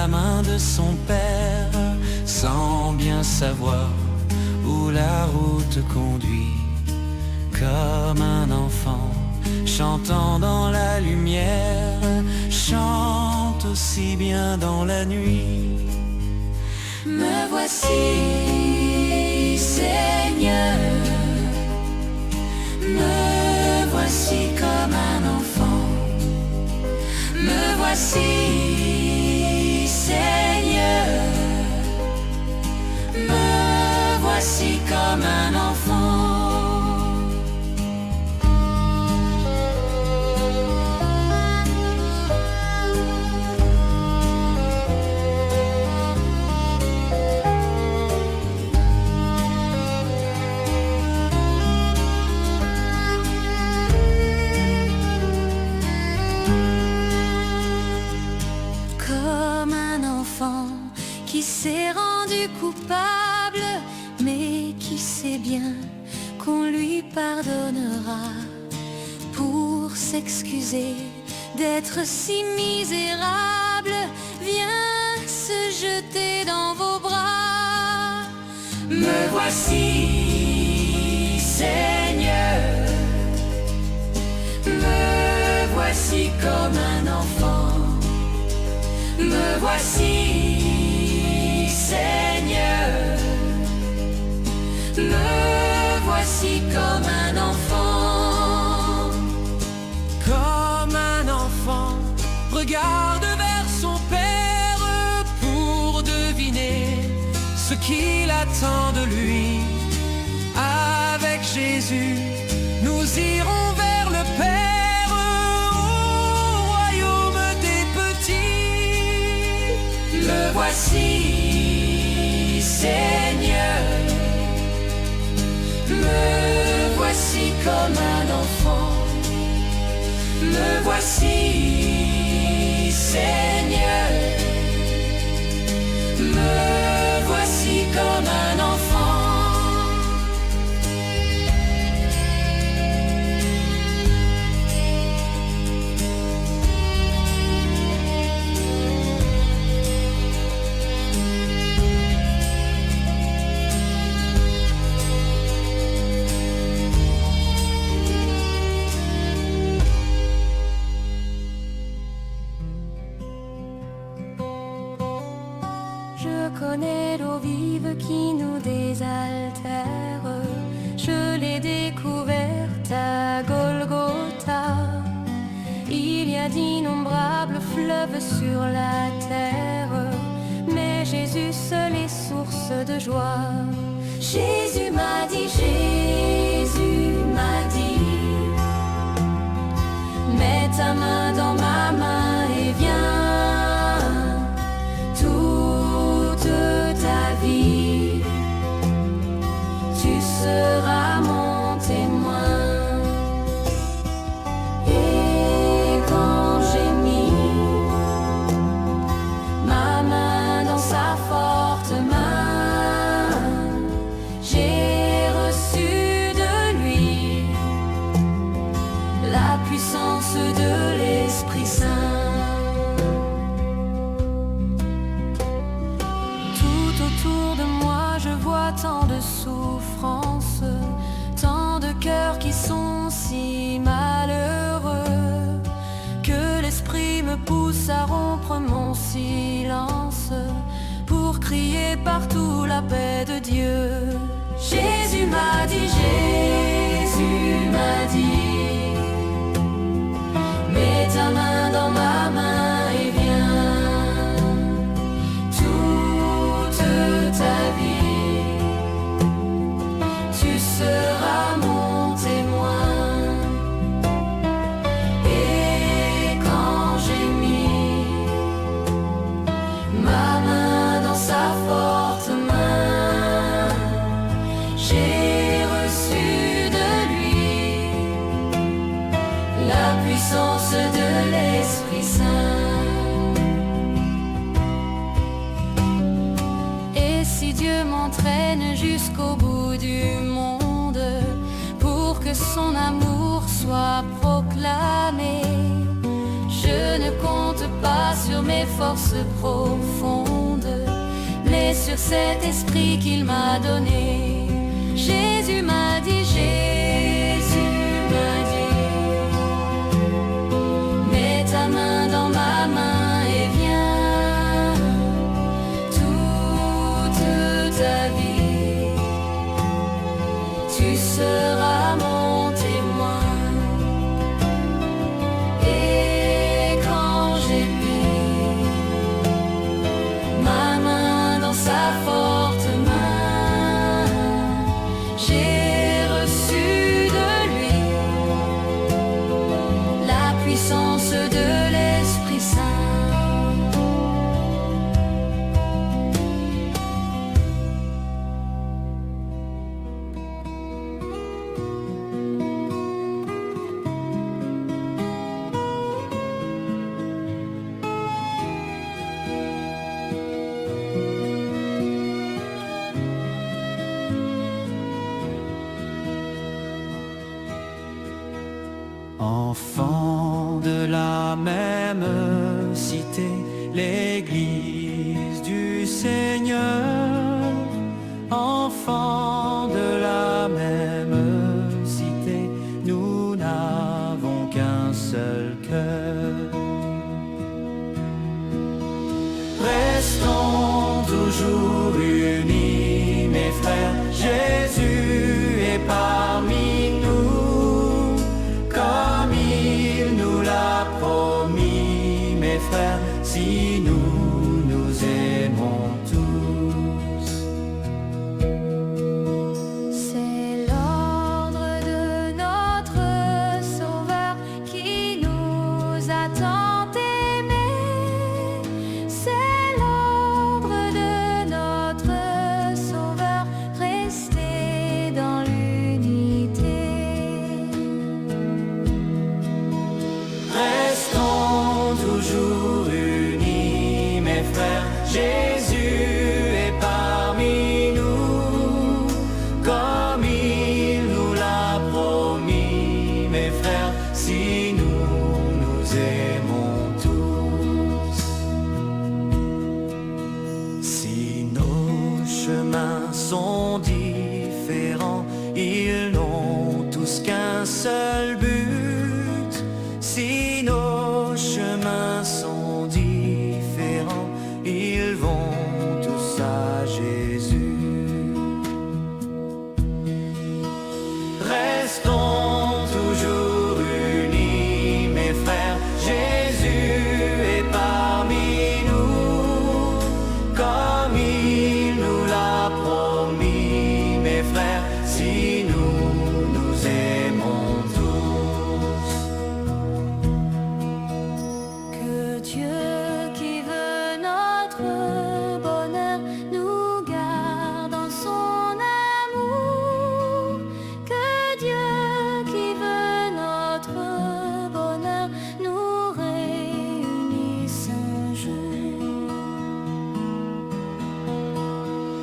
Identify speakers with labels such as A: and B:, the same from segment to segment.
A: la main de son père, sans bien savoir où la route conduit. Comme un enfant chantant dans la lumière, chante aussi bien dans la nuit. Me voici, Seigneur, me voici comme un enfant. Me voici, Seigneur, me voici comme un enfant. Qui s'est rendu coupable, mais qui sait bien qu'on lui pardonnera. Pour s'excuser d'être si misérable, viens se jeter dans vos bras. Me voici, Seigneur, me voici comme un enfant. Me voici, Seigneur, me voici comme un enfant.
B: Comme un enfant, regarde vers son Père pour deviner ce qu'il attend de lui. Avec Jésus, nous irons vers le Père au royaume des petits.
A: Me voici, Seigneur, me voici comme un enfant. Me voici, Seigneur, me voici comme un enfant.
C: Je connais l'eau vive qui nous désaltère. Je l'ai découverte à Golgotha. Il y a d'innombrables fleuves sur la terre, mais Jésus seul est source de joie.
A: Jésus m'a dit, Jésus m'a dit, mets ta main dans ma main et viens. Tu seras mon témoin. Et quand j'ai mis ma main dans sa forte main, j'ai reçu de lui la puissance de l'Esprit Saint.
C: Tant de souffrances, tant de cœurs qui sont si malheureux, que l'esprit me pousse à rompre mon silence pour crier partout la paix de Dieu.
A: Jésus m'a dit, Jésus m'a dit, mets ta main dans ma main et viens. Toute ta vie tu seras mon témoin. Et quand j'ai mis ma main dans sa forte main, j'ai reçu de lui la puissance de l'Esprit Saint.
C: Et si Dieu m'entraîne jusqu'au bout du monde pour que son amour soit proclamé, je ne compte pas sur mes forces profondes, mais sur cet esprit qu'il m'a donné. Jésus m'a dit, mets ta main dans ma main et viens. Toute ta vie, tu seras mon témoin. Et quand j'ai mis ma main dans sa forte main, j'ai reçu de lui la puissance de l'Esprit Saint.
B: Enfants de la même cité, l'Église du Seigneur. Enfants de la même cité, nous n'avons qu'un seul cœur. Restons toujours unis, mes frères, Jésus est parmi nous, comme il nous l'a promis, mes frères, si nous nous aimons tous.
C: C'est l'ordre de notre Sauveur qui nous a tant aimés. C'est l'ordre de notre Sauveur, rester dans l'unité.
B: Restons toujours unis, mes frères, Jésus est parmi nous, comme il nous l'a promis, mes frères, si nous nous aimons tous. Si nos chemins sont différents, ils n'ont tous qu'un seul but. Si nos chemins sont différents, ils vont tous à Jésus. Restons toujours unis, mes frères, Jésus est parmi nous, comme il nous l'a promis, mes frères, si nous nous aimons tous.
C: Que Dieu qui veut notre bonheur nous garde dans son amour. Que Dieu qui veut notre bonheur nous réunisse un jour.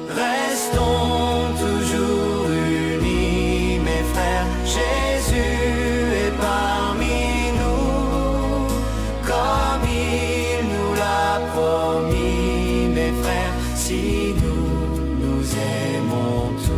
B: Restons toujours unis, mes frères, Jésus est parmi nous, comme il nous l'a promis, mes frères, si nous nous aimons tous.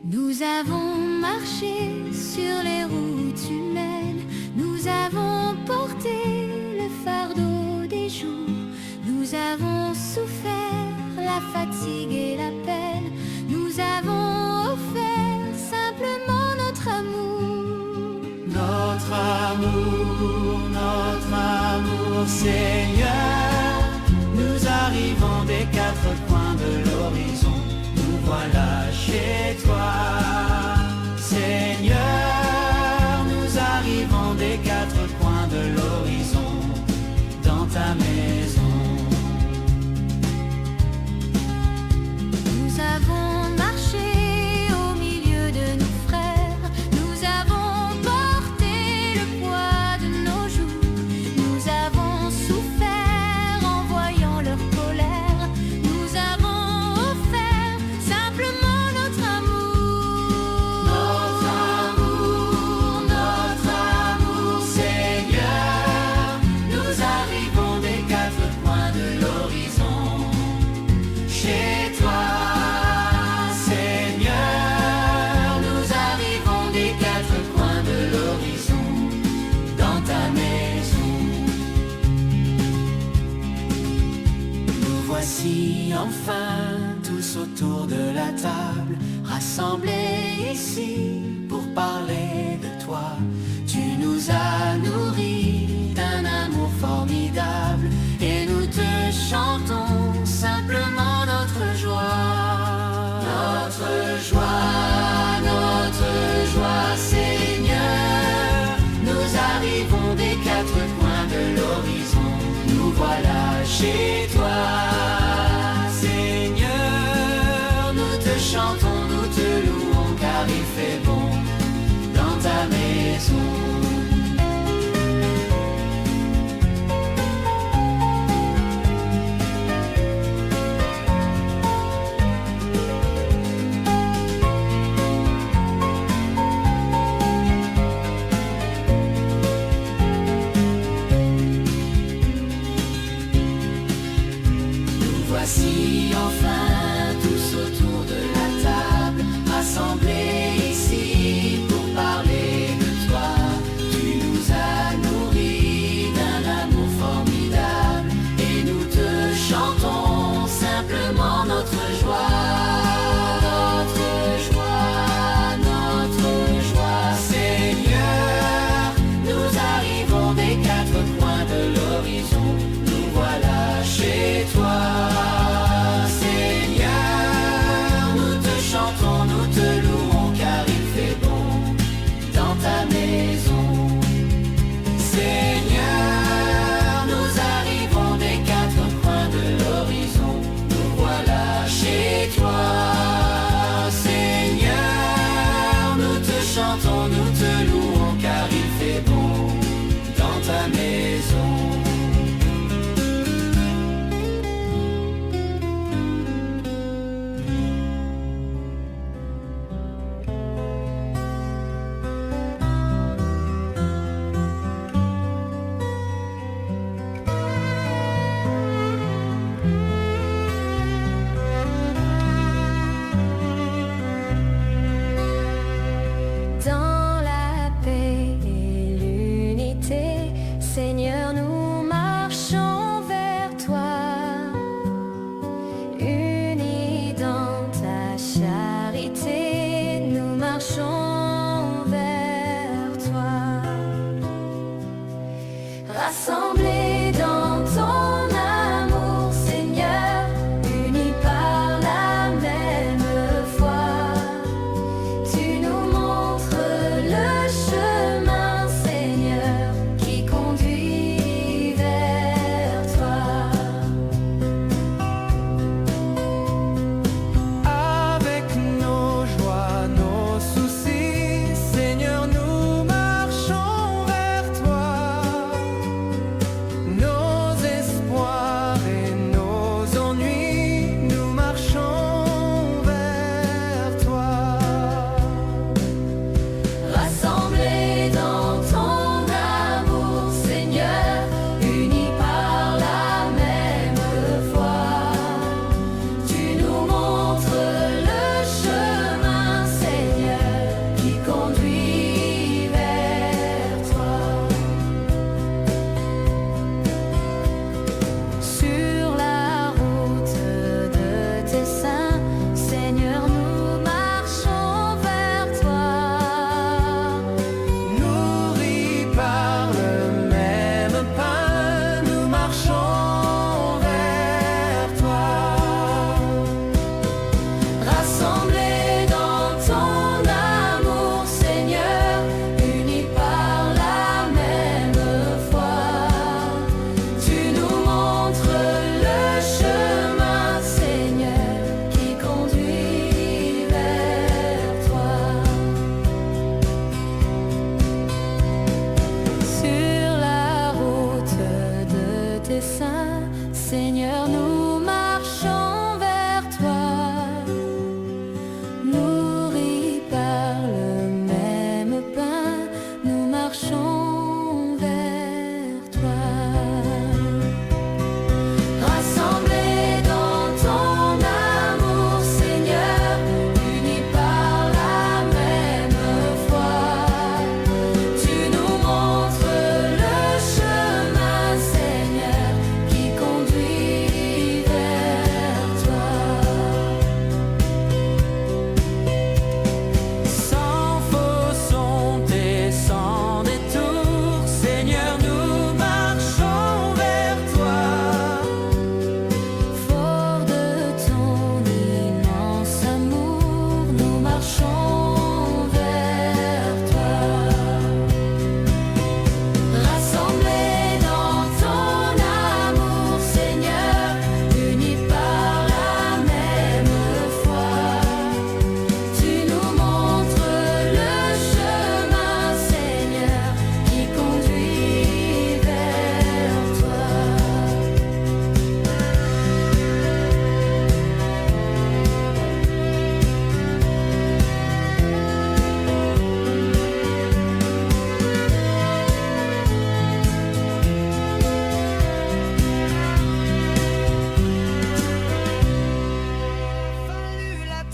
C: Nous avons marché sur les routes humaines, nous avons porté le fardeau des jours, nous avons souffert la fatigue et la peine, nous avons offert simplement notre amour.
B: Notre amour, Seigneur, nous arrivons des quatre coins de l'horizon, nous voilà chez toi. Seigneur, nous arrivons des quatre coins de l'horizon, dans ta maison.
C: Nous avons marché au
B: enfin tous autour de la table, rassemblés ici pour parler de toi. Tu nous as nourris d'un amour formidable et nous te chantons simplement notre joie. Notre joie, Seigneur. Nous arrivons des quatre coins de l'horizon. Nous voilà chez toi, Seigneur. Nous te chantons, nous te louons, car il fait bon dans ta maison.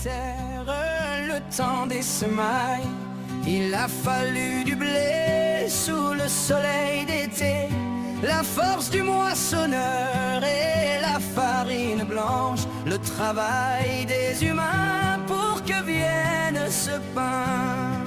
D: terre, le temps des semailles. Il a fallu du blé sous le soleil d'été, la force du moissonneur et la farine blanche, le travail des humains pour que vienne ce pain.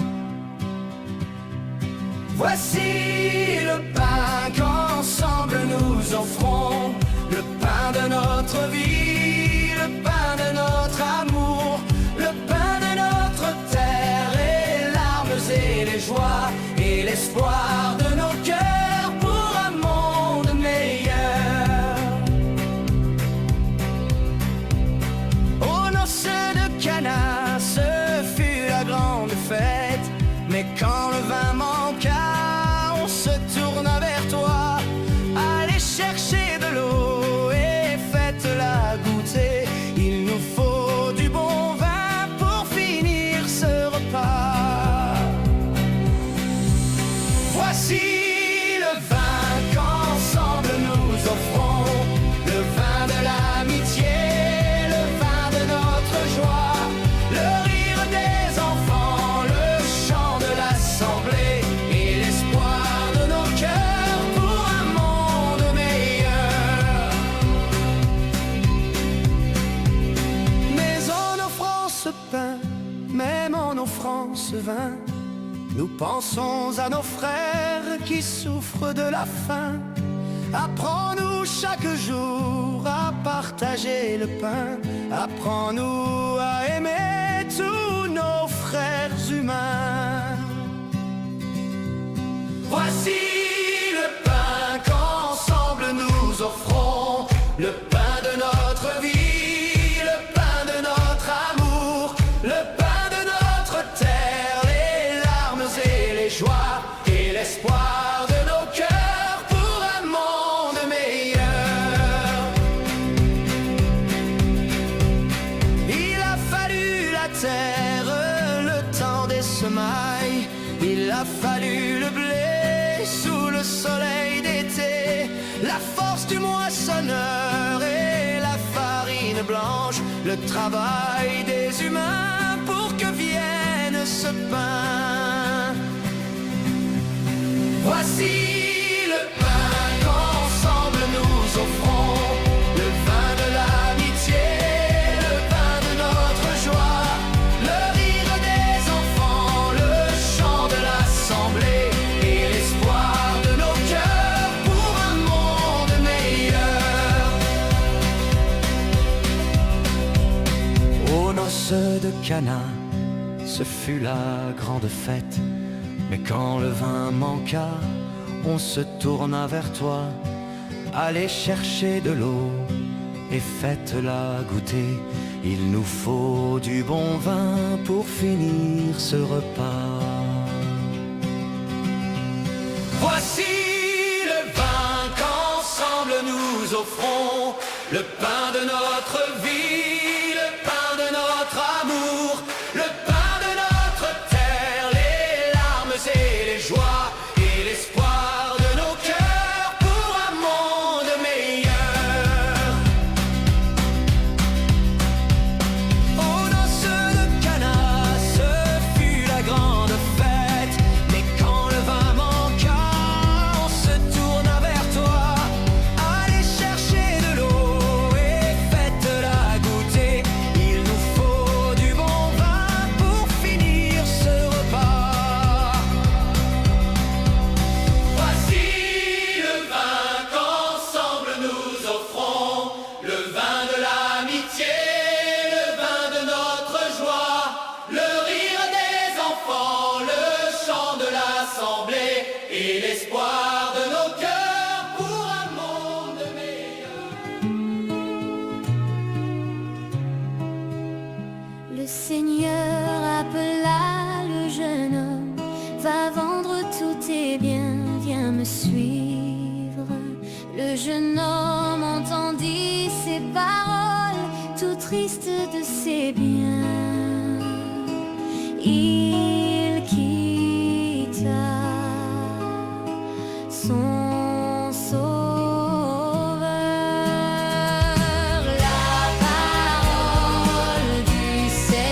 D: Voici le pain qu'ensemble nous offrons, le pain de notre vie, le pain de notre amour, le pain de notre terre et larmes et les joies et l'espoir de nos cœurs pour un monde meilleur. Aux noces de Cana, ce fut la grande fête, mais quand le vin manqua, on se tourna vers toi. Allez chercher de l'eau et faites-la goûter. Il nous faut du bon vin pour finir ce repas. Voici le vin qu'ensemble nous offrons, le vin de l'amitié, le vin de notre joie, le rire des enfants, le chant de l'assemblée et l'espoir de nos cœurs pour un monde meilleur. Mais en offrant ce pain, même en offrant ce vin, nous pensons à nos frères qui souffrent de la faim. Apprends-nous chaque jour à partager le pain. Apprends-nous à aimer tous nos frères humains. Voici le pain qu'ensemble nous offrons, le pain de notre vie, le pain de notre amour, le pain de notre terre, les larmes et les joies et l'espoir de nos cœurs pour un monde meilleur. Il a fallu la terre, le temps des semailles, il a fallu le blé sous le soleil d'été, la force du moissonneur et la farine blanche, le travail des humains pour que vienne ce pain. Voici le pain qu'ensemble nous offrons, le vin de l'amitié, le vin de notre joie, le rire des enfants, le chant de l'assemblée et l'espoir de nos cœurs pour un monde meilleur. Aux noces de Cana, ce fut la grande fête, mais quand le vin manqua, on se tourna vers toi. Allez chercher de l'eau et faites-la goûter. Il nous faut du bon vin pour finir ce repas. Voici le vin qu'ensemble nous offrons, le pain de notre vie, le pain de notre amour, le pain de notre terre, les larmes et les joies et l'espoir de nos cœurs pour un monde meilleur. Aux noces de Cana, ce fut la grande fête, mais quand le vin manqua, on se tourna vers toi. Allez chercher de l'eau et faites-la goûter. Il nous faut du bon vin pour finir ce repas. Voici le vin qu'ensemble nous offrons, le vin de l'amitié, le vin de notre joie, le rire des enfants, le chant de l'assemblée et l'espoir de nos cœurs pour un monde meilleur.
C: Le Seigneur appela le jeune homme, va vendre tous tes biens, viens me suivre. Le jeune homme entendit ces paroles, tout triste de ses biens. Il quitta son sauveur. La parole du Seigneur.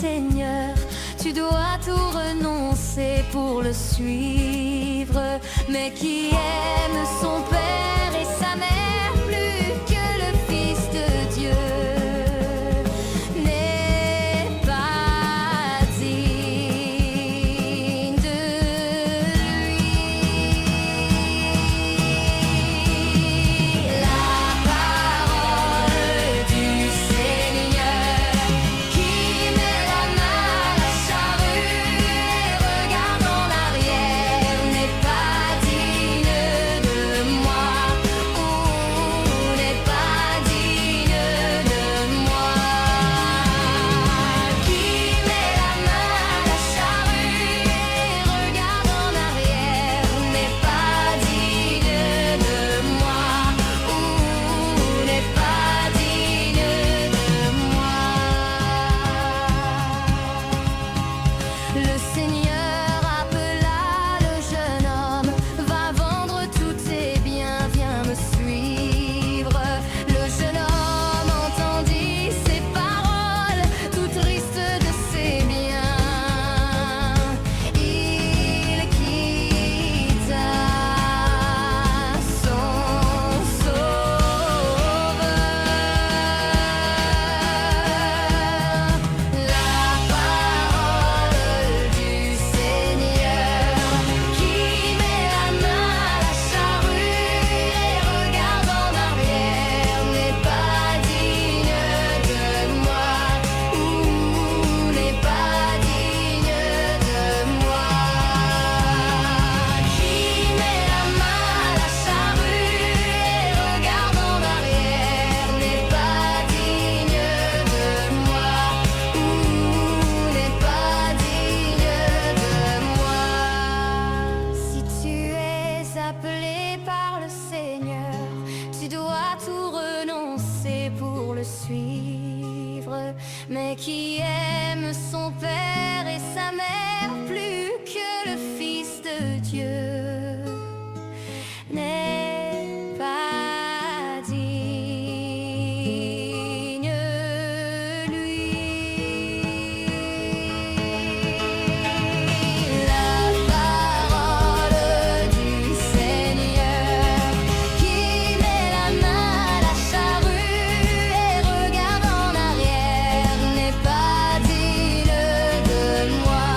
C: Seigneur, tu dois tout renoncer pour le suivre. Mais qui aime son père et sa mère plus que le Fils de Dieu n'est pas digne de lui. La parole du Seigneur qui met la main à la charrue et regarde en arrière n'est pas digne de moi, ou n'est pas digne de moi. Qui met la main à la charrue et regarde en arrière n'est pas digne de moi, ou n'est pas digne de moi. Le Seigneur appela le jeune homme, va vendre tous tes biens, viens me suivre. Le jeune homme entendit ces paroles, tout triste de ses biens. Il quitta son sauveur. La parole du Seigneur qui met la main à la charrue et regarde en arrière n'est pas digne de moi, ou n'est pas digne de moi. Qui met la main à la charrue et regarde en arrière n'est pas digne de moi, ou n'est pas digne de moi. Si tu es appelé par le Seigneur, tu dois tout renoncer pour le suivre. Mais qui aime son père et sa mère plus que le Fils de Dieu n'est pas digne lui. La parole du Seigneur qui met la main à la charrue et regarde en arrière n'est pas digne de moi,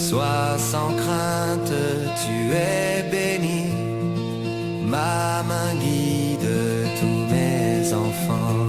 D: Sois sans crainte, tu es béni. Ma main guide tous mes enfants.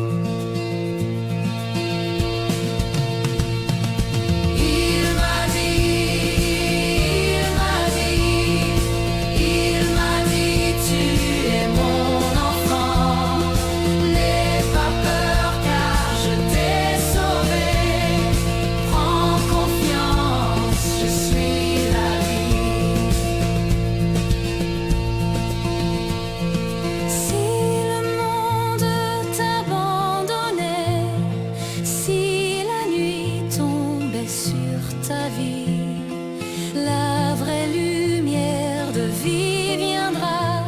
C: La vraie lumière de vie viendra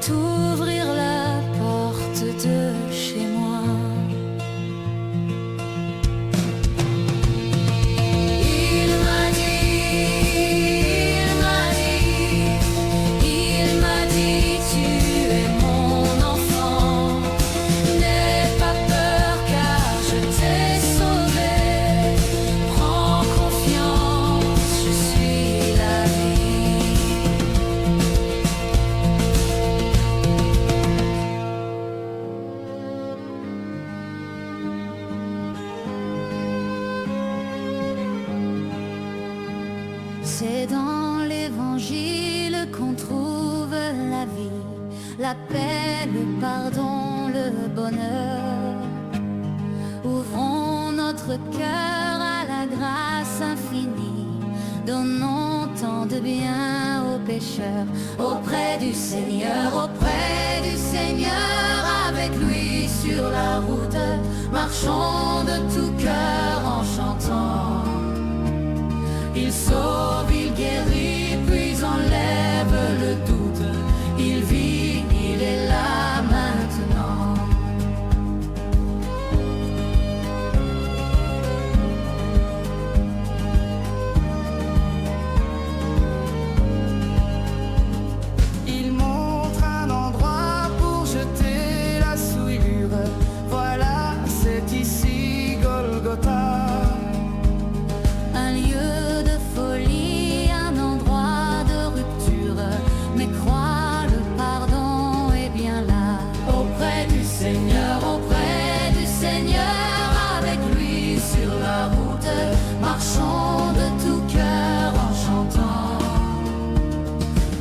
C: t'ouvrir la porte de chez moi. Il m'a dit, tu es mon enfant. N'aie pas peur car je t'ai sauvé. Prends confiance, je suis la vie. C'est dans l'évangile qu'on trouve la vie, la paix, le pardon, le bonheur. Ouvrons notre cœur à la grâce infinie, donnons tant de bien aux pécheurs. Auprès du Seigneur, avec lui sur la route, marchons de tout cœur en chantant. Il sauve, il guérit, puis enlève le doute. Il vit, il est là maintenant.
D: Il montre un endroit pour jeter la souillure. Voilà, c'est ici Golgotha.
C: Un lieu de folie, un endroit de rupture. Mais crois, le pardon est bien là. Auprès du Seigneur, avec lui sur la route, marchons de tout cœur en chantant.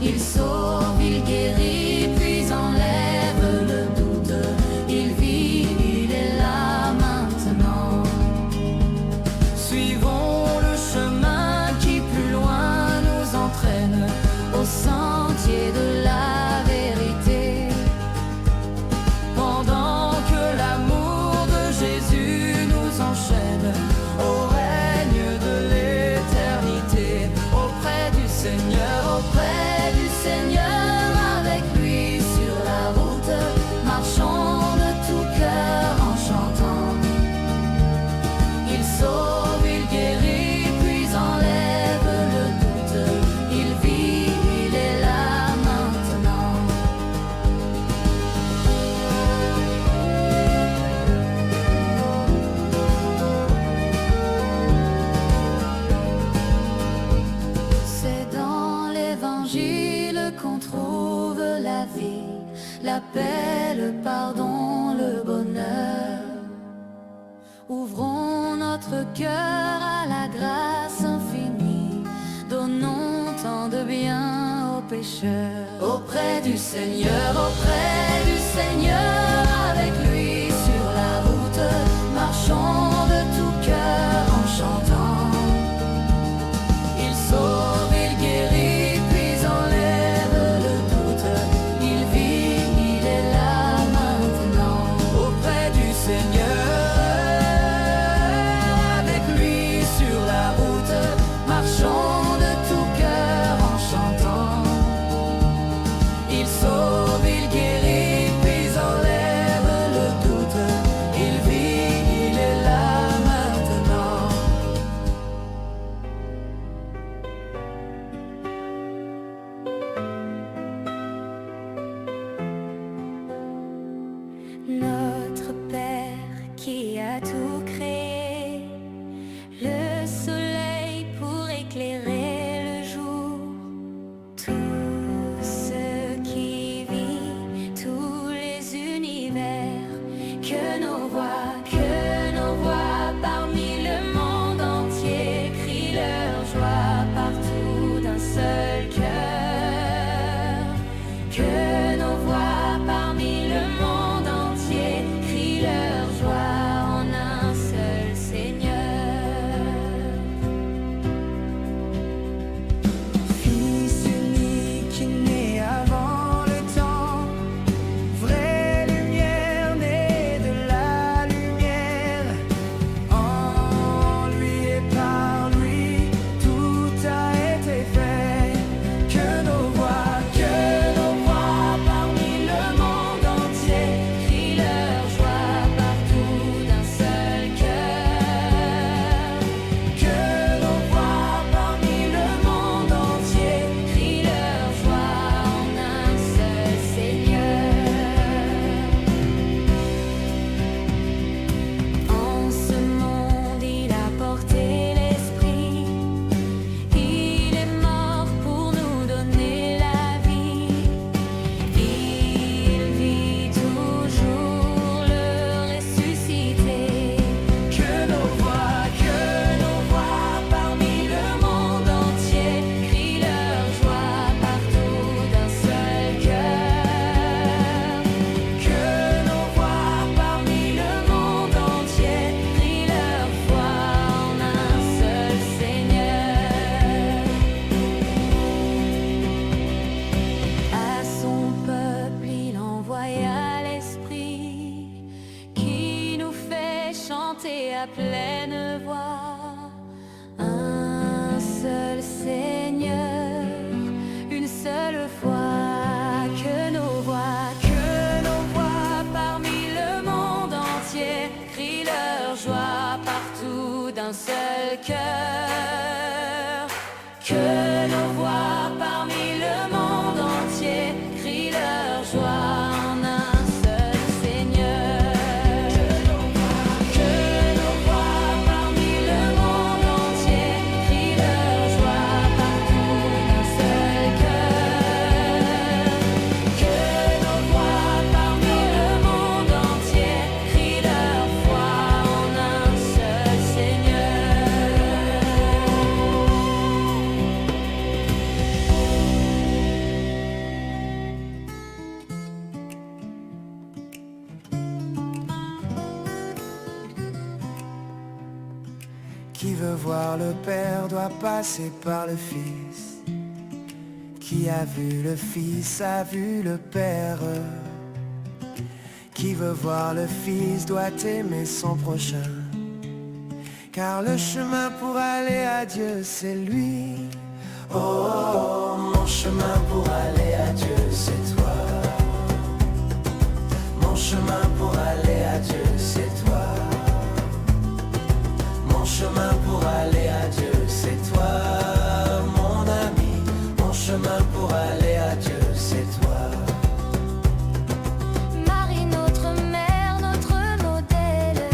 C: Il sauve, il guérit, puis enlève le doute. Il vit, il est là maintenant.
D: Suivons le chemin qui plus loin nous entraîne
C: Au sentier de la vérité.
D: pendant que l'amour de Jésus nous enchaîne au règne de l'éternité. Auprès du Seigneur,
C: avec lui sur la route, marchons de tout cœur en chantant. Il sauve, il guérit, puis enlève le doute. Il vit, il est là maintenant. C'est dans l'évangile qu'on trouve la vie, la paix, le pardon, le bonheur. Ouvrons notre cœur à la grâce infinie, donnons tant de bien aux pécheurs. Auprès du Seigneur, avec lui sur la route, marchons de tout cœur en chantant. Il sauve, il guérit, puis enlève le doute. Il vit, il est là maintenant.
D: auprès du Seigneur, avec lui sur la route,
C: Marchons de tout cœur en chantant.
D: il sauve, il guérit, puis enlève
C: à pleine voix. Un seul Seigneur, une seule fois, que nos voix parmi le monde entier crient leur joie partout d'un seul cœur. Que nos voix parmi le monde entier crient leur joie en un seul Seigneur. Que nos voix parmi le monde entier crient leur joie partout d'un seul cœur. Que nos voix parmi le monde entier crient leur foi en un seul Seigneur.
D: Qui veut voir le Père doit passer par le Fils. Qui a vu le Fils a vu le Père. Qui veut voir le Fils doit aimer son prochain. Car le chemin pour aller à Dieu c'est lui. Oh, oh, oh, mon chemin pour aller à Dieu c'est toi. Mon chemin pour aller à Dieu c'est toi. Mon chemin pour aller à Dieu c'est toi, mon ami. Mon chemin pour aller à Dieu c'est toi.
C: Marie, notre mère, notre modèle,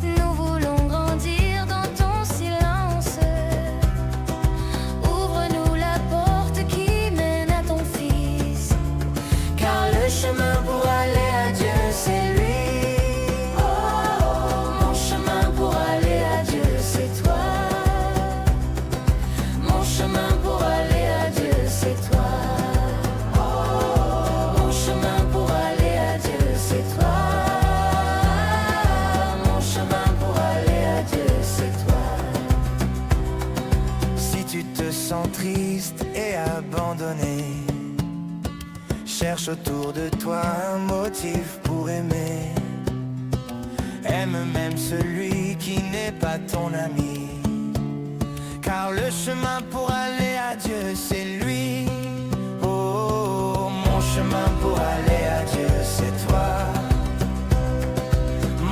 C: nous voulons grandir dans ton silence. Ouvre-nous la porte qui mène à ton Fils,
D: Car le chemin pour aller à Dieu c'est lui.
C: mon chemin pour aller à Dieu c'est toi. Mon chemin pour aller à Dieu c'est toi. Mon chemin pour aller à Dieu c'est toi. Mon chemin pour aller à Dieu c'est toi.
D: Si tu te sens triste et abandonné, cherche autour de toi un motif pour aimer. Aime même celui qui n'est pas ton ami. Car le chemin pour aller à Dieu c'est lui. Oh, oh, oh, mon chemin pour aller à Dieu c'est toi.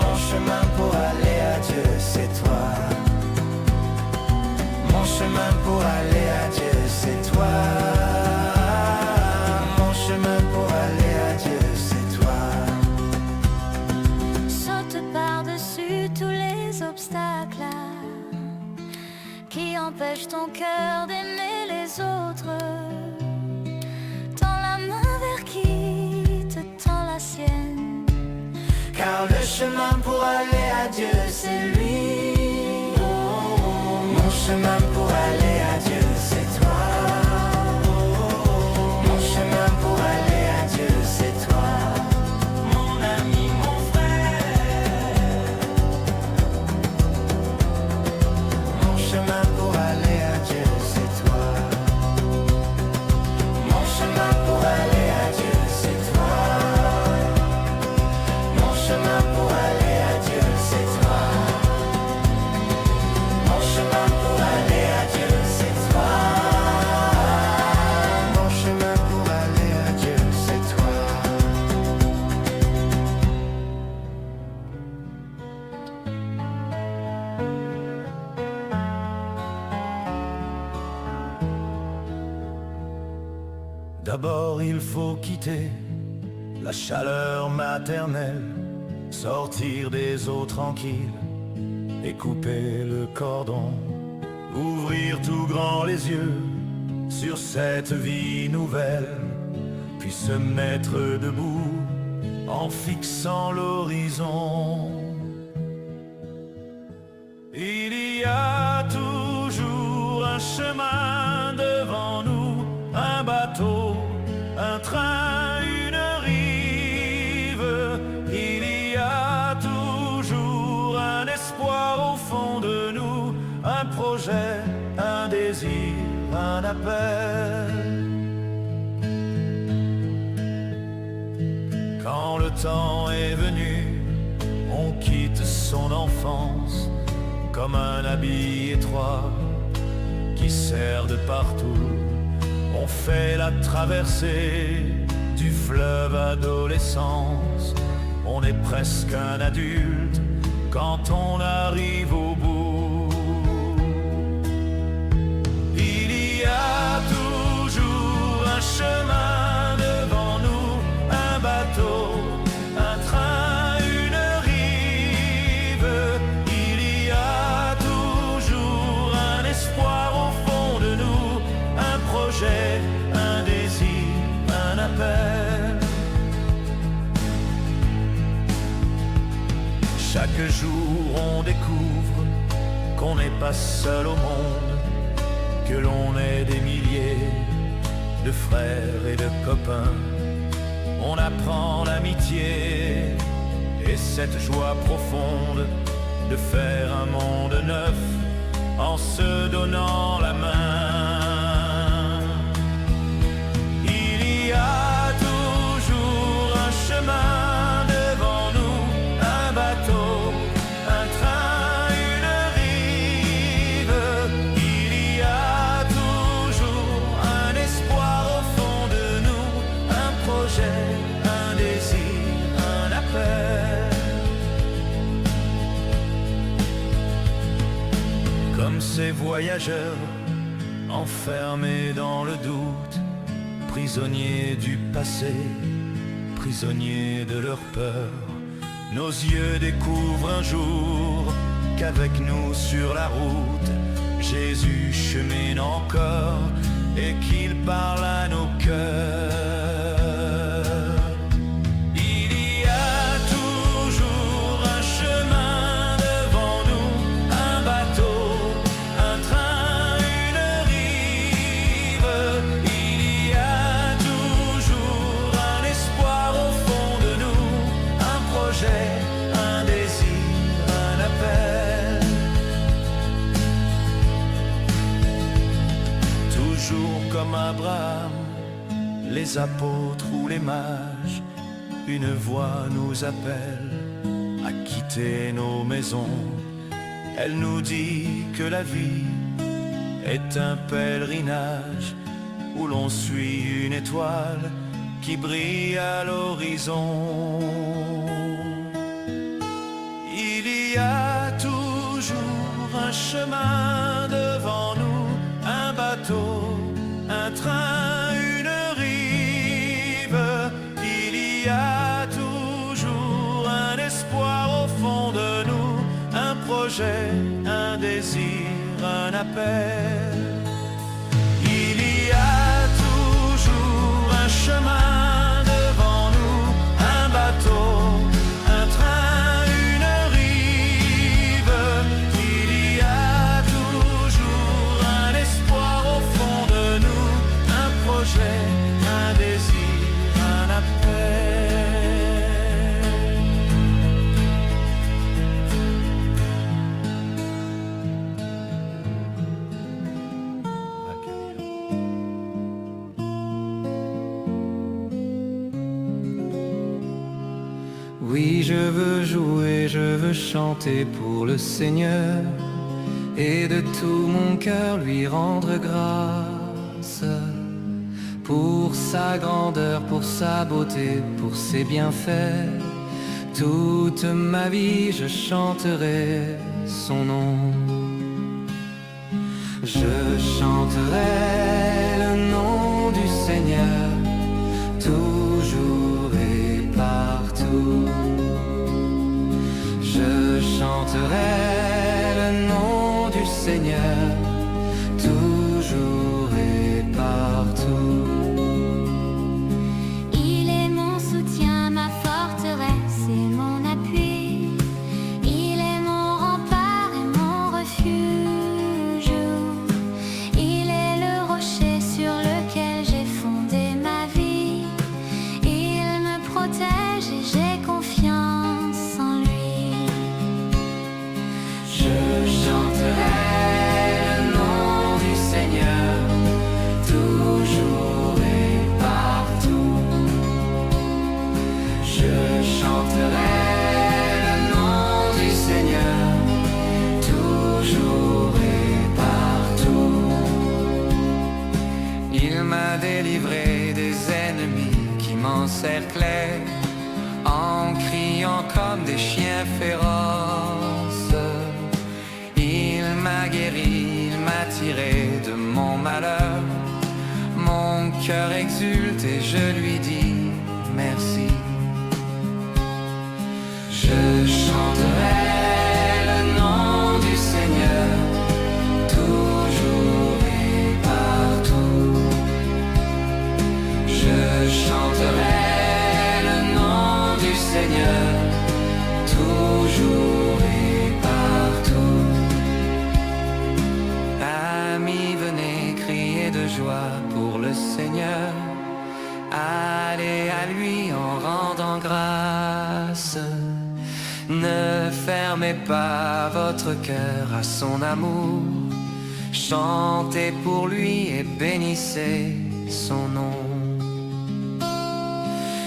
D: Mon chemin pour aller à Dieu c'est toi. Mon chemin pour aller à Dieu c'est toi. Mon chemin pour aller à Dieu c'est toi.
C: Saute par-dessus tous les obstacles qui empêchent ton cœur d'aimer les autres. Tends la main vers qui te tend la sienne.
D: Car le chemin pour aller à Dieu c'est lui. Oh, oh, oh, mon chemin pour aller à Dieu c'est toi. Oh, oh, oh, mon chemin pour aller à Dieu c'est toi. Mon ami, mon frère. Mon chemin pour aller à Dieu c'est toi. Mon chemin pour aller à Dieu c'est toi. Mon chemin pour aller à Dieu c'est toi. Mon chemin pour aller à Dieu c'est toi. Mon chemin pour aller à Dieu c'est toi.
E: D'abord il faut quitter la chaleur maternelle, sortir des eaux tranquilles et couper le cordon, ouvrir tout grand les yeux sur cette vie nouvelle, puis se mettre debout en fixant l'horizon. Il y a toujours un chemin devant nous, un bateau, un train, une rive. Il y a toujours un espoir au fond de nous, un projet, un désir, un appel. Quand le temps est venu, on quitte son enfance comme un habit étroit qui sert de partout. On fait la traversée du fleuve adolescence. On est presque un adulte quand on arrive au bout. Il y a toujours un chemin devant nous, un bateau, un train, une rive. Il y a toujours un espoir au fond de nous, un projet, un désir, un appel. Chaque jour on découvre qu'on n'est pas seul au monde, que l'on est des milliers de frères et de copains. On apprend l'amitié et cette joie profonde de faire un monde neuf en se donnant la main. Il y a toujours un chemin devant nous, un bateau, un train, une rive. Il y a toujours un espoir au fond de nous, un projet, un désir, un appel. Comme ces voyageurs enfermés dans le doute, prisonniers du passé, prisonniers de leur peur, nos yeux découvrent un jour qu'avec nous sur la route, Jésus chemine encore et qu'il parle à nos cœurs. Il y a toujours un chemin devant nous, un bateau, un train, une rive. Il y a toujours un espoir au fond de nous, un projet, un désir, un appel. Toujours comme Abraham, les apôtres ou les mages, une voix nous appelle à quitter nos maisons. Elle nous dit que la vie est un pèlerinage où l'on suit une étoile qui brille à l'horizon. Il y a toujours un chemin devant nous, un bateau, un train, une rive. Il y a toujours un espoir au fond de nous, un projet, un désir, un appel. Il y a toujours un chemin devant nous, un bateau, un train, une rive. Il y a toujours un espoir au fond de nous, un projet, un désir, un appel.
D: Oui, je veux jouer, je veux chanter pour le Seigneur et de tout mon cœur lui rendre grâce pour sa grandeur, pour sa beauté, pour ses bienfaits. Toute ma vie je chanterai son nom. Je chanterai le nom du Seigneur toujours et partout. Je chanterai le nom du Seigneur toujours et partout.
C: Il est mon soutien, ma forteresse et mon appui. Il est mon rempart et mon refuge. Il est le rocher sur lequel j'ai fondé ma vie. Il me protège et j'ai confiance en lui.
D: Je chanterai m'encerclaient en criant comme des chiens féroces. Il m'a guéri, il m'a tiré de mon malheur. Mon cœur exulte et je lui dis merci. Je chanterai le nom du Seigneur toujours et partout. Je chanterai le nom du Seigneur toujours et partout. Amis, venez crier de joie pour le Seigneur. Allez à lui en rendant grâce. Ne fermez pas votre cœur à son amour. Chantez pour lui et bénissez son nom.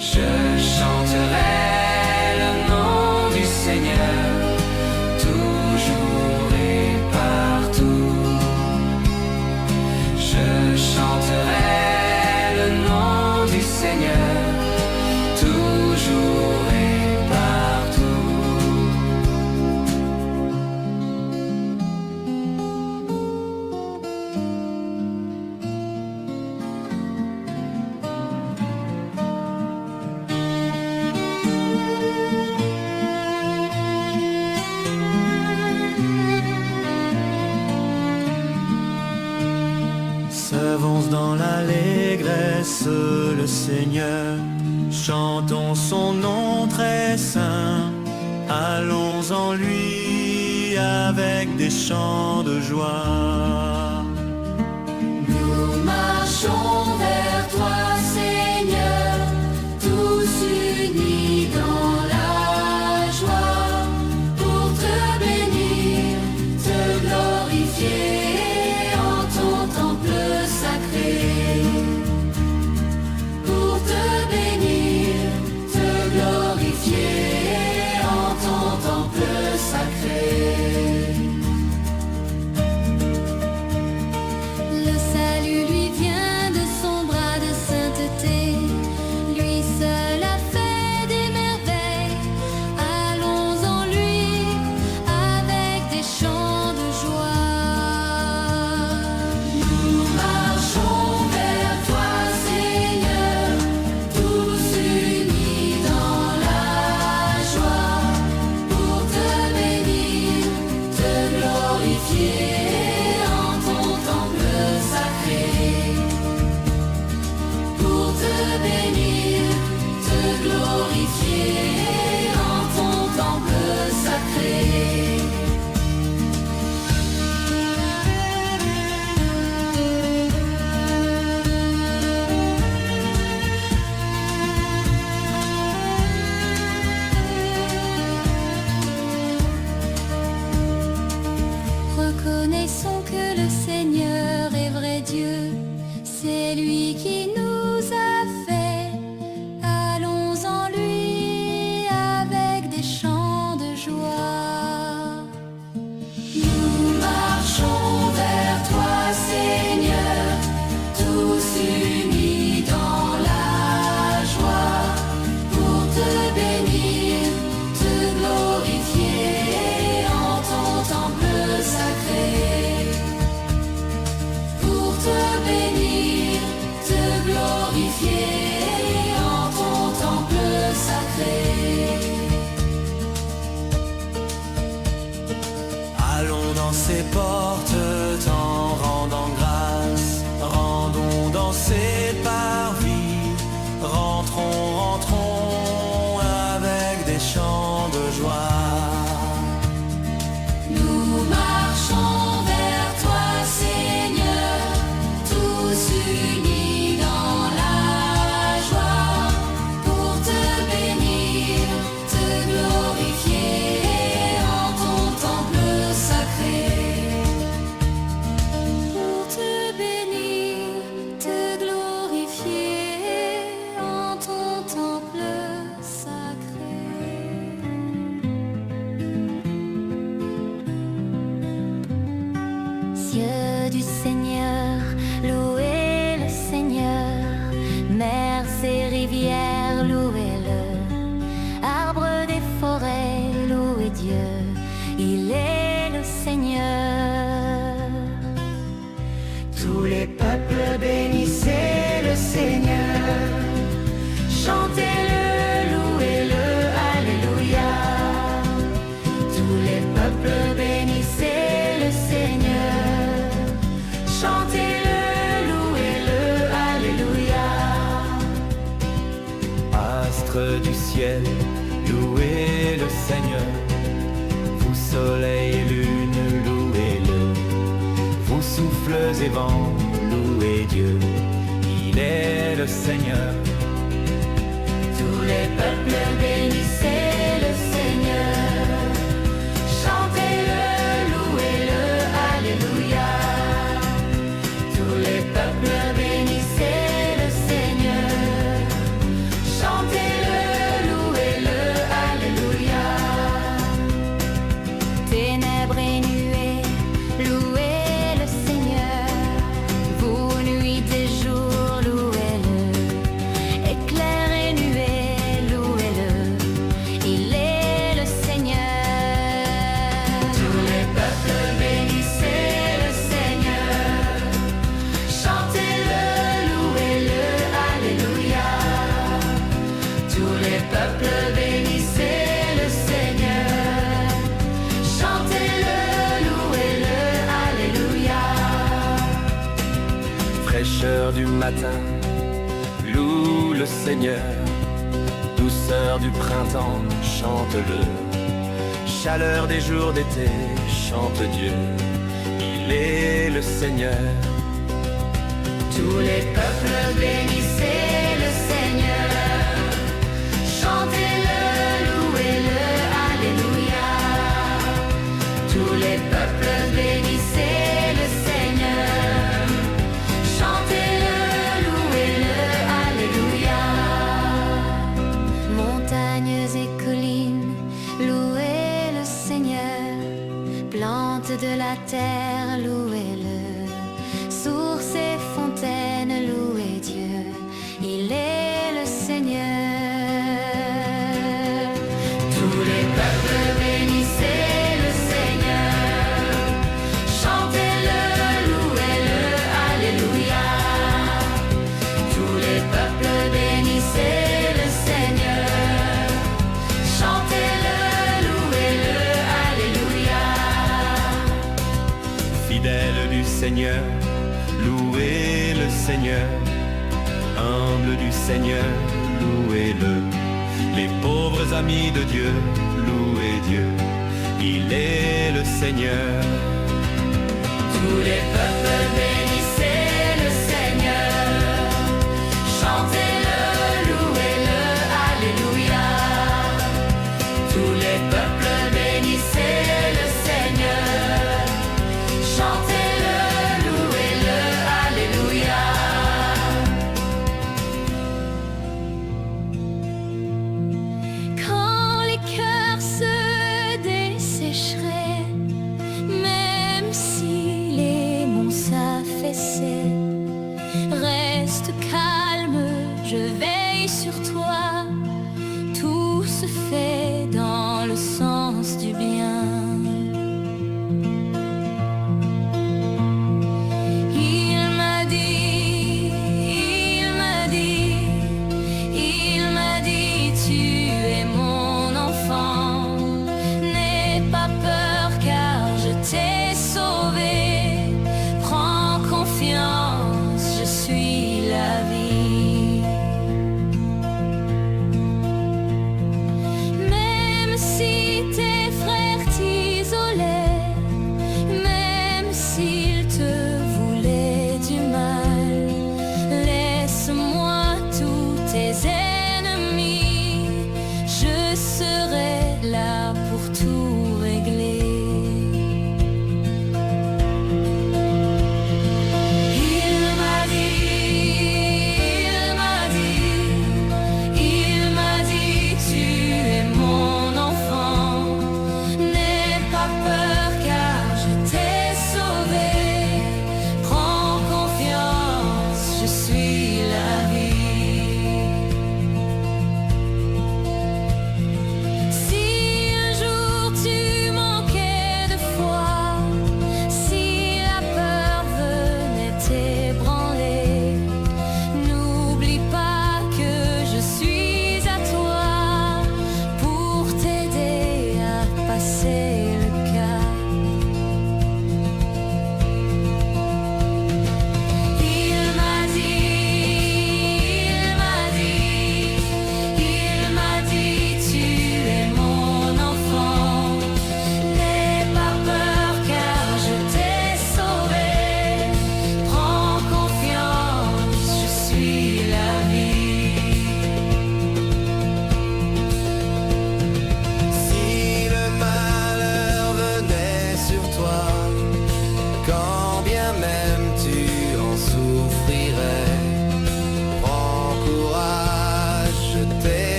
D: Je chanterai le nom du Seigneur toujours et partout. Je chanterai le nom du Seigneur toujours et partout.
E: Servons dans l'allégresse le Seigneur, chantons son nom très saint. Allons en lui avec des chants de joie.
A: Nous marchons vers toi, Seigneur, tous unis dans la joie, pour te bénir, te glorifier en ton temple sacré. Pour te bénir, te glorifier en ton temple sacré.
C: Le salut lui vient de son bras de sainteté. Lui seul a fait des merveilles. Allons en lui avec des chants de joie.
A: Nous marchons vers toi, Seigneur, tous unis dans la joie, pour te bénir, te glorifier en ton temple sacré. Pour te bénir, te glorifier en ton temple sacré.
C: Reconnaissons que le Seigneur est vrai Dieu. C'est lui qui nous a fait. Allons en lui avec des chants de joie.
A: Nous marchons vers toi, Seigneur, tous unis dans la joie, pour te bénir, te glorifier en ton temple sacré. Pour te bénir, te glorifier en ton temple sacré.
E: Allons dans ses portes en rendant grâce. Rendons dans ses parvis. Rentrons, rentrons avec des chants de joie.
A: Nous marchons vers toi, Seigneur, tous unis dans la joie, pour te bénir, te glorifier en ton temple sacré.
C: Pour te bénir, te glorifier en ton temple sacré. Cieux du Seigneur, louez le Seigneur, mers et rivières,
B: Tous les peuples bénissez le Seigneur. Chantez-le, louez-le, alléluia. Tous les peuples bénissez le Seigneur. Chantez-le, louez-le, alléluia.
E: Astres du ciel, louez le Seigneur. Vous soleil et lune, louez-le. Vous souffles et vents, louez Dieu. Il est le Seigneur.
B: Tous les peuples bénissez le Seigneur. Chantez-le, louez-le, alléluia. Tous les peuples bénissez le Seigneur. Chantez-le, louez-le, alléluia.
C: Ténèbres et nuées, louez le Seigneur. Vous nuits et jours, louez-le. Éclairs et nuées, louez-le. Il est le Seigneur.
B: Tous les peuples bénissez le Seigneur. Chantez-le, louez-le, alléluia. Tous les peuples bénissez le Seigneur. Chantez-le, louez-le, alléluia.
E: Fraîcheur du matin, loue le Seigneur. Douceur du printemps, chante-le. Chaleur des jours d'été, chante Dieu. Il est le Seigneur.
B: Tous les peuples bénissez le Seigneur. Chantez-le, louez-le, alléluia. Tous les peuples bénissez le Seigneur. Chantez-le, louez-le, alléluia.
C: Montagnes et collines, louez le Seigneur. Plantes de la terre, louez-le. Sources et fontaines, louez Dieu. Il est le Seigneur.
B: Tous les peuples bénissez le Seigneur. Chantez-le, louez-le, alléluia. Tous les peuples bénissez le Seigneur. Chantez-le, louez-le, alléluia.
E: Fidèle du Seigneur, louez le Seigneur. Humble du Seigneur, louez-le. Les pauvres amis de Dieu, louez Dieu. Il est le Seigneur.
B: Tous les peuples bénissez le Seigneur. Chantez-le, louez-le, alléluia. Tous les peuples bénissez le Seigneur. Chantez-le, louez-le, alléluia.
C: Quand les cœurs se dessécheraient, même si les monts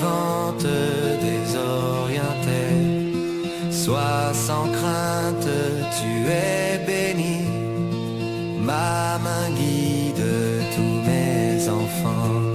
D: vents te désorientaient. Sois sans crainte, tu es bénie. Ma main guide tous mes enfants.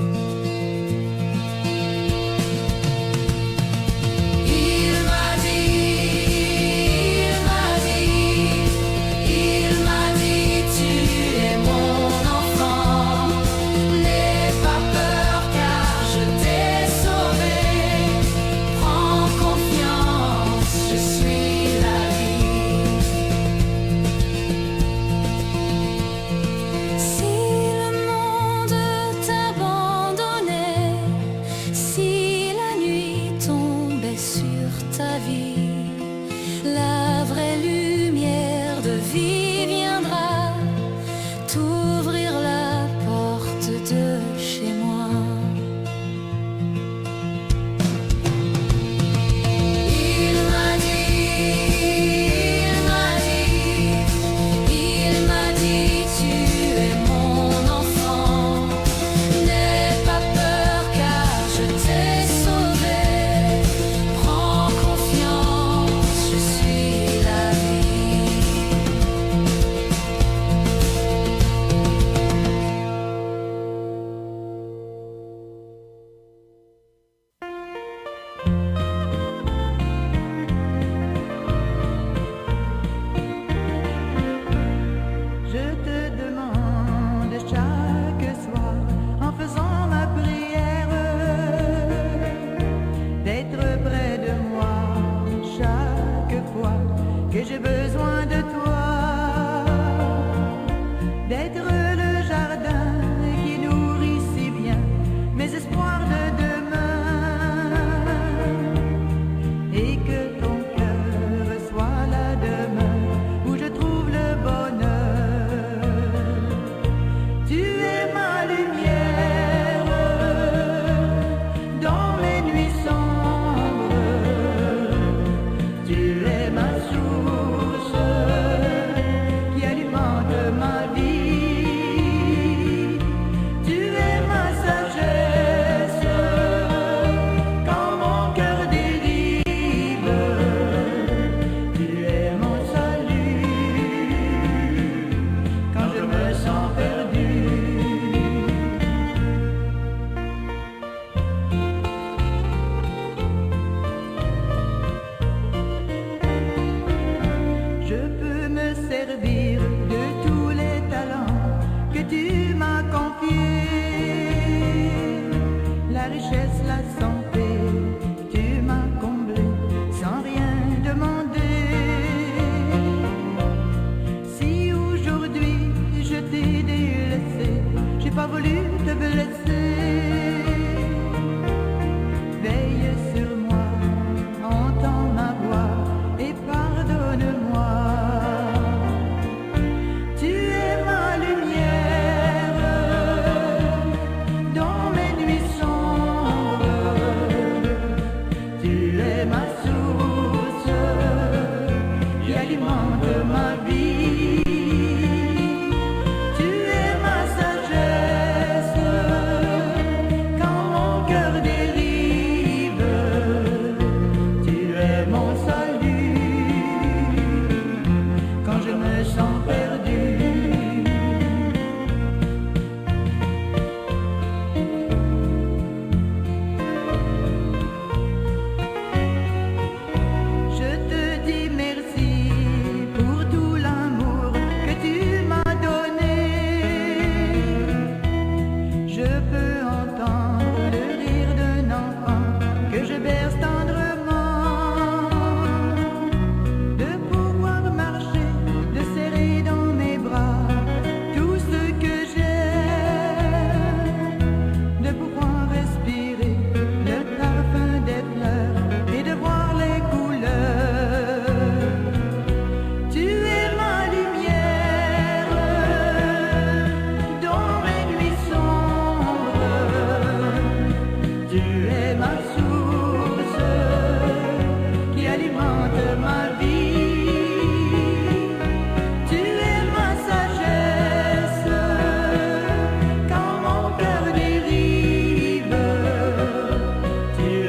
F: Tu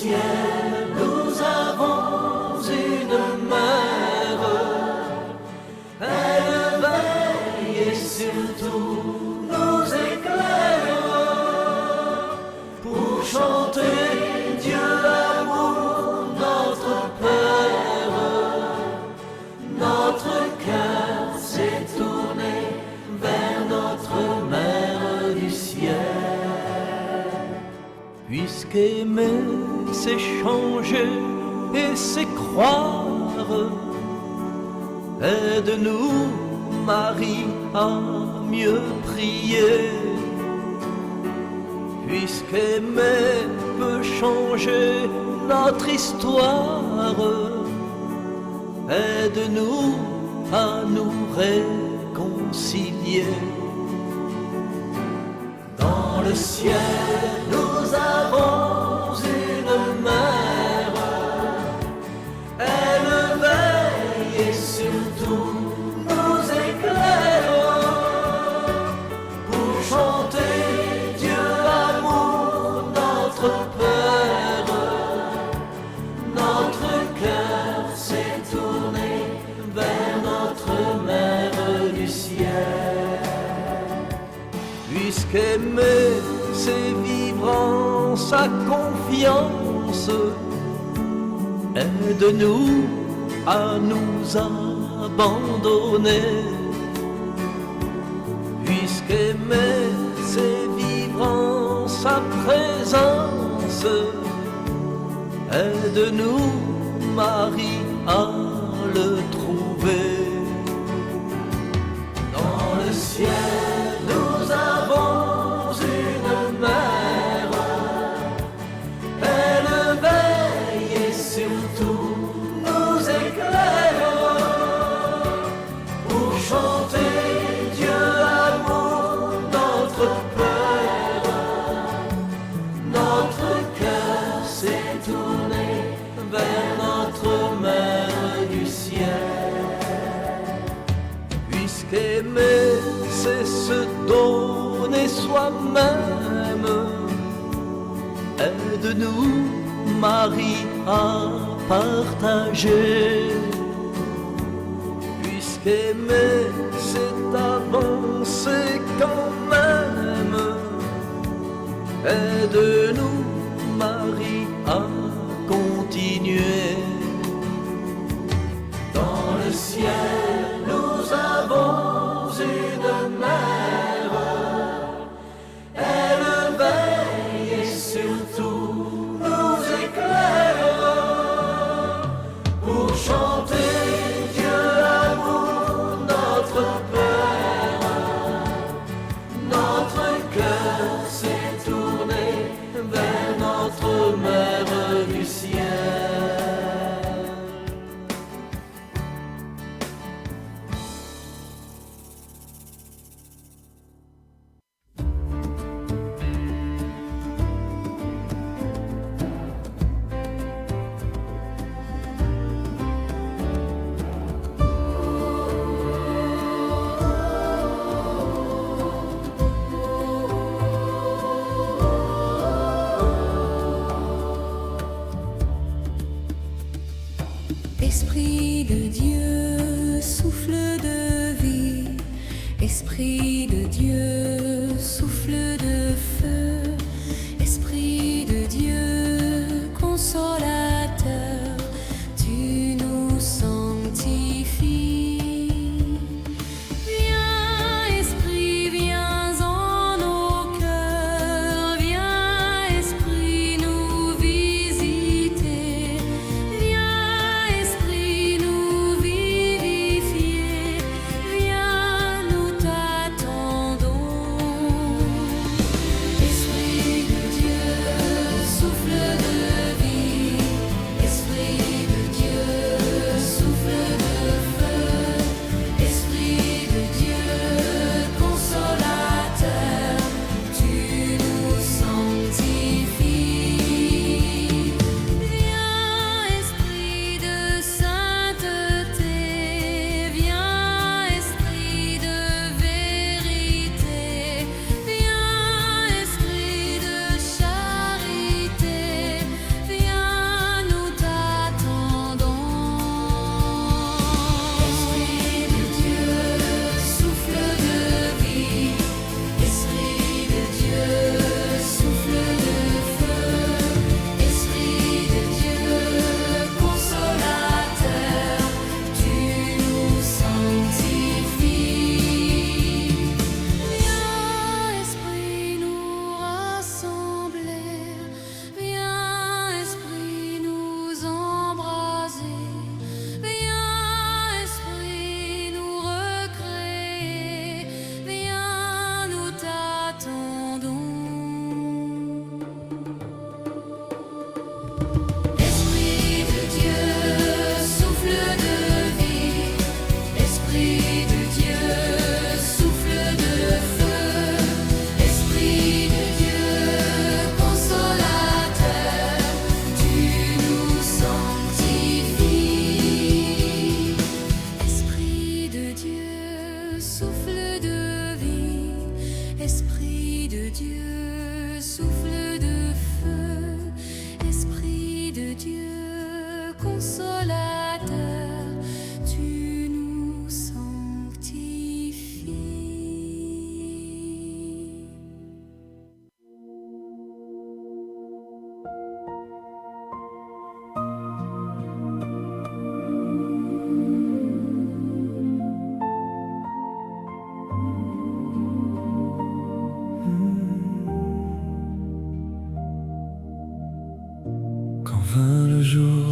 D: ciel, nous avons une mère. Elle veille et surtout nous éclaire pour chanter Dieu amour, notre Père. Notre cœur s'est tourné vers notre Mère du ciel. Puisqu'aimer c'est changer et c'est croire, aide-nous Marie à mieux prier. Puisqu'aimer peut changer notre histoire, aide-nous à nous réconcilier. Dans le ciel, nous avons une mère. Elle veille et surtout nous éclaire pour chanter Dieu amour, notre Père. Notre cœur s'est tourné vers notre Mère du ciel. Puisqu'aimer c'est vivre en sa confiance, aide-nous à nous abandonner. Puisqu'aimer c'est vivre en sa présence, aide-nous Marie à le trouver. Dans le ciel, nous avons une mère. Elle veille et surtout nous éclaire pour chanter Dieu amour, notre Père. Notre cœur s'est tourné vers notre Mère du ciel. Puisqu'aimer c'est se donner soi-même, aide-nous Marie à partager. Puisqu'aimer c'est avancer quand même, aide-nous Marie à continuer. Dans le ciel, nous avons une mère. Elle veille et surtout nous éclaire pour chanter Dieu amour, notre Père. Notre cœur s'est tourné vers notre Mère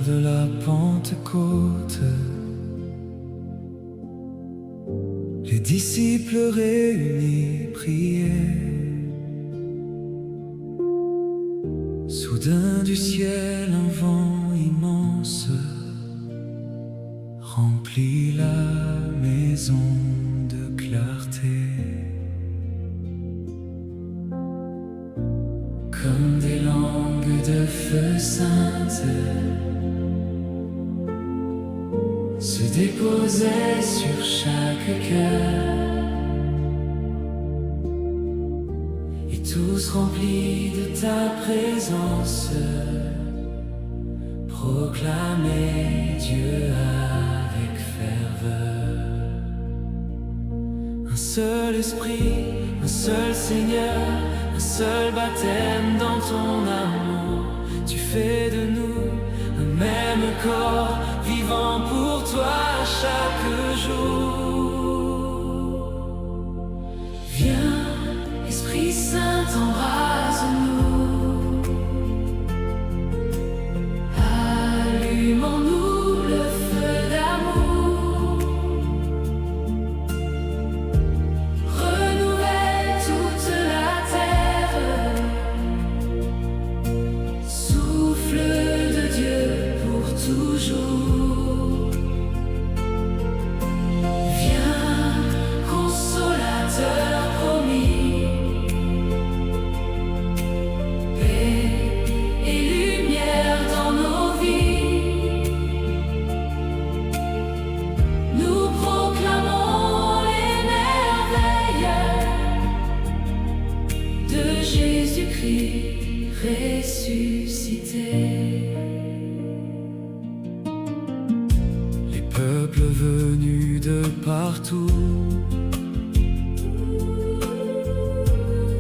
D: de la Pentecôte, les disciples réunis priaient. Soudain du ciel un vent immense remplit la maison de clarté. Comme des langues de feu saintes se déposaient sur chaque cœur, et tous remplis de ta présence proclamaient Dieu avec ferveur. Un seul esprit, un seul Seigneur, un seul baptême dans ton amour. Tu fais de nous un même corps, vivant pour toi chaque jour. Viens, Esprit Saint, embrase-nous. Allumons-nous le feu d'amour. Renouvelle toute la terre. Souffle de Dieu pour toujours. Viens, consolateur promis. Paix et lumière dans nos vies. Nous proclamons les merveilles de Jésus-Christ ressuscité. Les peuples venus de partout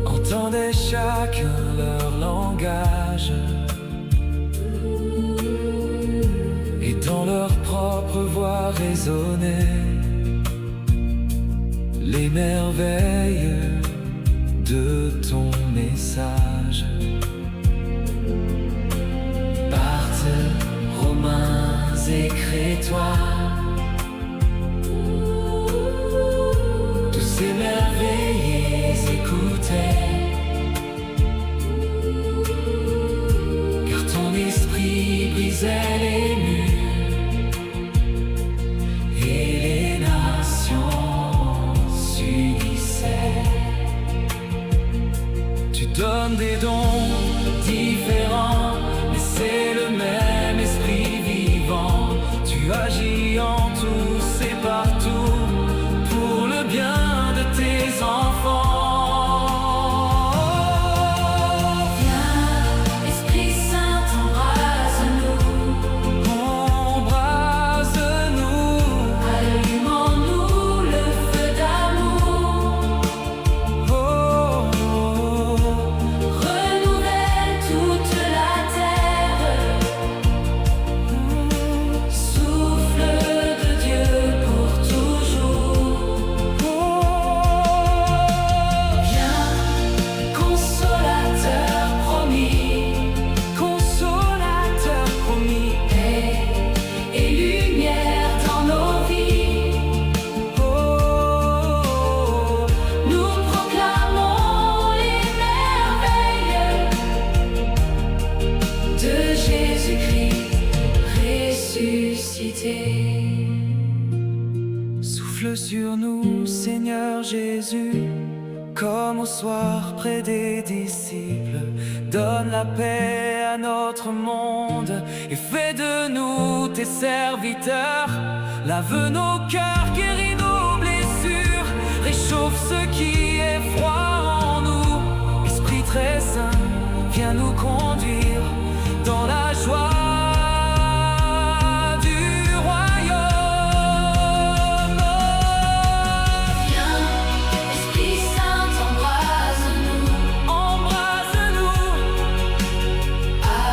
D: entendaient chacun leur langage, et dans leur propre voix résonnaient les merveilles de ton message. Parthes, Romains et Crétois, tous émerveillés écoutaient, car ton esprit brisait les murs et les nations s'unissaient. Tu donnes des dons différents, mais c'est le même esprit vivant. Tu agis en tous et partout pour le bien de tes enfants. Viens, Esprit Saint, embrase-nous. Embrase-nous. Allumons-nous le feu d'amour. Oh, oh, oh. Renouvelle toute la terre. Souffle de Dieu pour toujours. Viens, consolateur promis. Consolateur promis. Paix et lumière dans nos vies. Nous proclamons les merveilles de Jésus-Christ ressuscité. Souffle sur nous, Seigneur Jésus, comme au soir près des disciples. Donne la paix à notre monde et fais de nous tes serviteurs. Lave nos cœurs, guéris nos blessures, réchauffe ce qui est froid en nous. Esprit très saint, viens nous conduire dans la joie du royaume. Viens, Esprit Saint, embrase-nous. Embrase-nous.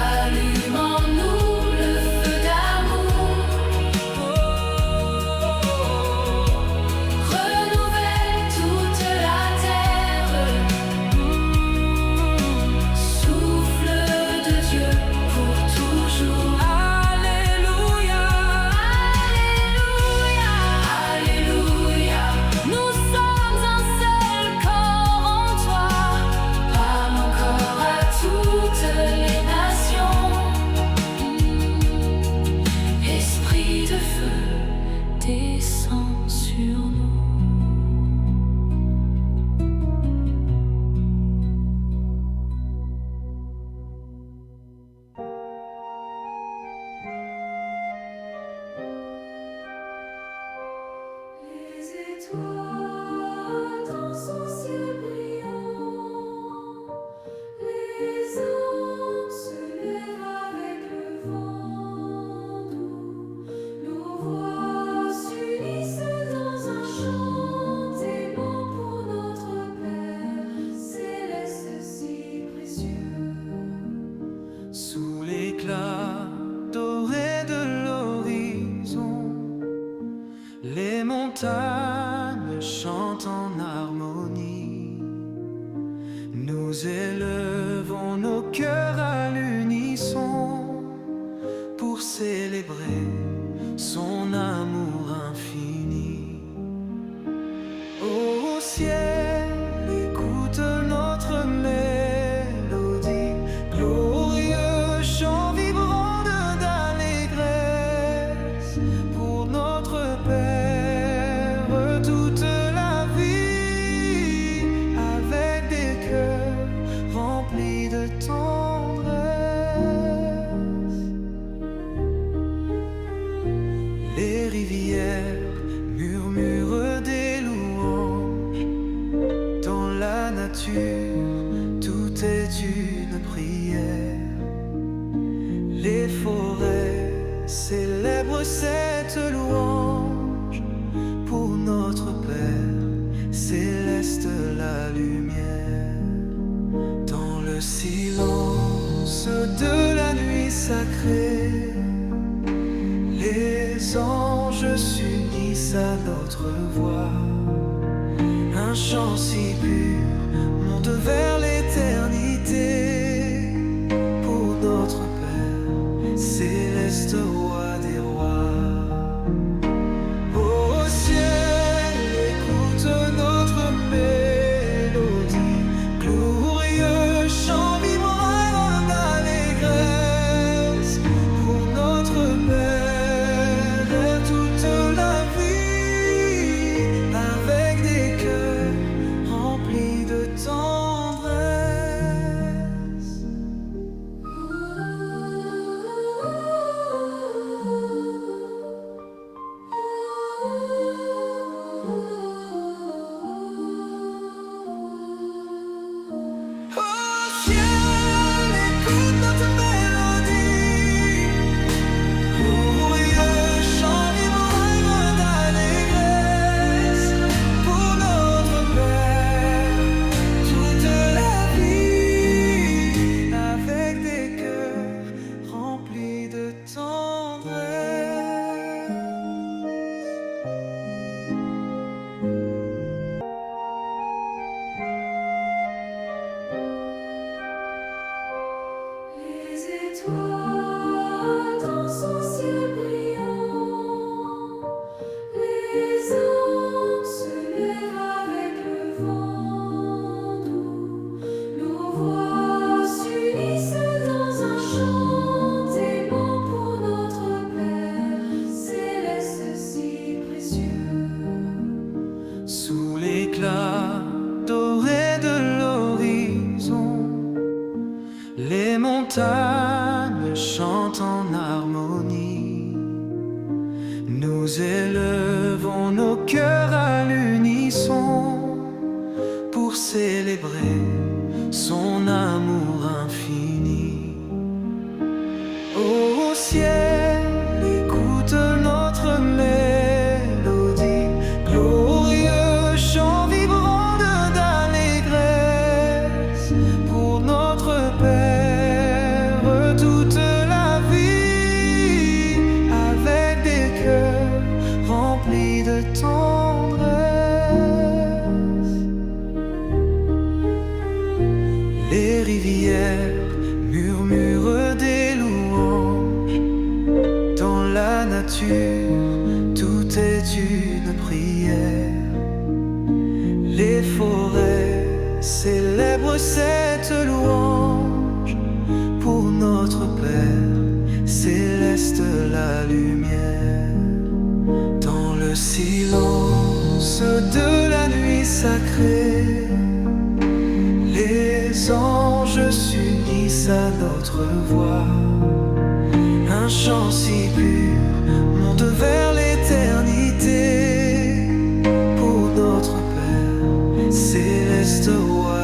D: Allumons-nous le feu d'amour. Renouvelle toute la terre. Souffle Nous élevons nos cœurs à l'unisson pour célébrer son amour infini. Au ciel, écoute notre mélodie, glorieux chant vibrant d'allégresse pour notre Père toute la vie, avec des cœurs remplis de tendresse. Les rivières murmurent des louanges, dans la nature tout est une prière. Les forêts célèbrent cette louange pour notre Père céleste, la lumière. Dans le silence de la nuit sacrée, les anges s'unissent à notre voix. Un chant si pur monte vers l'éternité pour notre Père céleste, roi des rois. Au ciel, écoute notre mélodie, glorieux chant vibrant d'allégresse pour notre Père toute la vie, avec des cœurs remplis de tendresse. Au ciel, écoute notre mélodie, glorieux chant vibrant d'allégresse pour notre Père toute la vie, avec des cœurs remplis de tendresse.
C: Les étoiles dans son ciel brillant, les anges se lèvent avec le vent doux. Nos voix s'unissent dans un chant aimant pour notre Père céleste si précieux.
D: Sous l'éclat doré de l'horizon, les montagnes chantent en harmonie. Nous élevons nos cœurs à l'unisson pour célébrer son amour infini. Au ciel, écoute notre mélodie, glorieux chant vibrant d'allégresse pour notre Père toute la vie, avec des cœurs remplis de tendresse. Les rivières murmurent des louanges, dans la nature tout est une prière. Les forêts célèbrent cette louange pour notre Père céleste, la lumière. Dans le silence de la nuit sacrée, les anges s'unissent à notre voix. Un chant si pur monte vers l'éternité pour notre Père céleste, roi